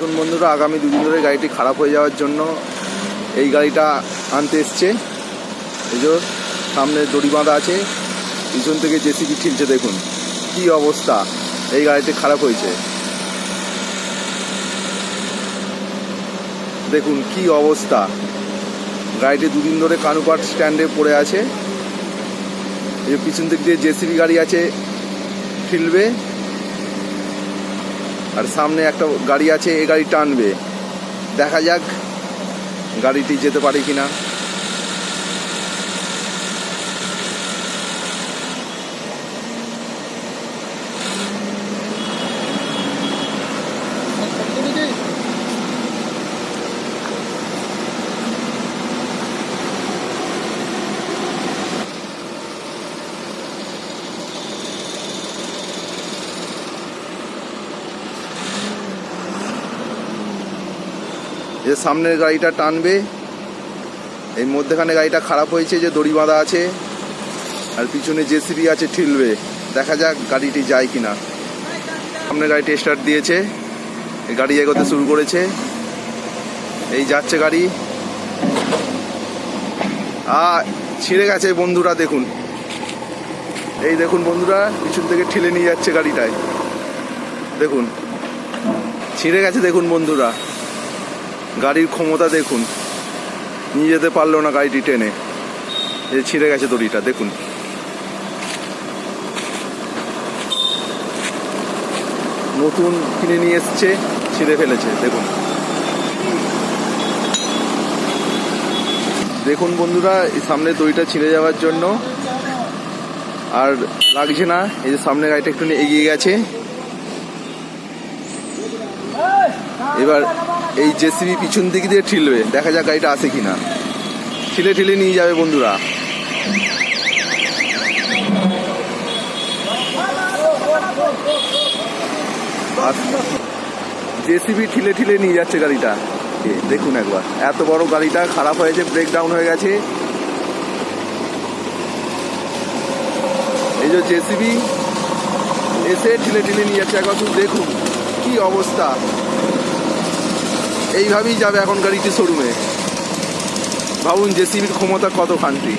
দেখুন বন্ধুরা, আগামী দুদিন ধরে গাড়িটি খারাপ হয়ে যাওয়ার জন্য এই গাড়িটা আনতে এসছে। এই যে সামনে দড়ি বাঁধা আছে, পিছন থেকে জেসিবি ঠিলছে। দেখুন কি অবস্থা, এই গাড়িটি খারাপ হয়েছে। দেখুন কি অবস্থা, গাড়িটি দুদিন ধরে কানুপাট স্ট্যান্ডে পড়ে আছে। এই যে পিছন দিক দিয়ে জেসিবি গাড়ি আছে, ঠিলবে। আর সামনে একটা গাড়ি আছে, এই গাড়ি টানবে। দেখা যাক গাড়িটি যেতে পারে কিনা। যে সামনের গাড়িটা টানবে, এই মধ্যেখানে গাড়িটা খারাপ হয়েছে, যে দড়ি বাঁধা আছে। আর পিছনে জেসিবি আছে, ঠিলবে। দেখা যাক গাড়িটি যায় কিনা। সামনে গাড়িটি স্টার্ট দিয়েছে, গাড়ি এগোতে শুরু করেছে। এই যাচ্ছে গাড়ি। ছিঁড়ে গেছে বন্ধুরা, দেখুন। এই দেখুন বন্ধুরা, পিছন থেকে ঠেলে নিয়ে যাচ্ছে গাড়িটায়। দেখুন ছিঁড়ে গেছে। দেখুন বন্ধুরা, গাড়ির ক্ষমতা দেখুন, নিয়ে যেতে পারলো না গাড়িটি টেনে। এই ছিঁড়ে গেছে দড়িটা, দেখুন। নতুন কিনে নিয়ে এসছে, ছিঁড়ে ফেলেছে। দেখুন দেখুন বন্ধুরা, এই সামনে দড়িটা ছিঁড়ে যাওয়ার জন্য আর লাগছে না। এই যে সামনে গাড়িটা একটু এগিয়ে গেছে। এবার এই জেসিবি পিছন দিক দিয়ে ঠিলবে। দেখা যাক গাড়িটা আসে কিনা। ঠিলে ঠিলে নিয়ে যাবে বন্ধুরা। জেসিবি ঠিলে ঠিলে নিয়ে যাচ্ছে গাড়িটা। দেখুন একবার, এত বড় গাড়িটা খারাপ হয়েছে, ব্রেকডাউন হয়ে গেছে। এই যে জেসিবি এসে ঠিলে ঠিলে নিয়ে যাচ্ছে। একবার শুধু দেখুন কি অবস্থা। এইভাবেই যাবে এখন গাড়িটি শোরুমে। ভাবুন জেসিবির ক্ষমতা কত খান্তি।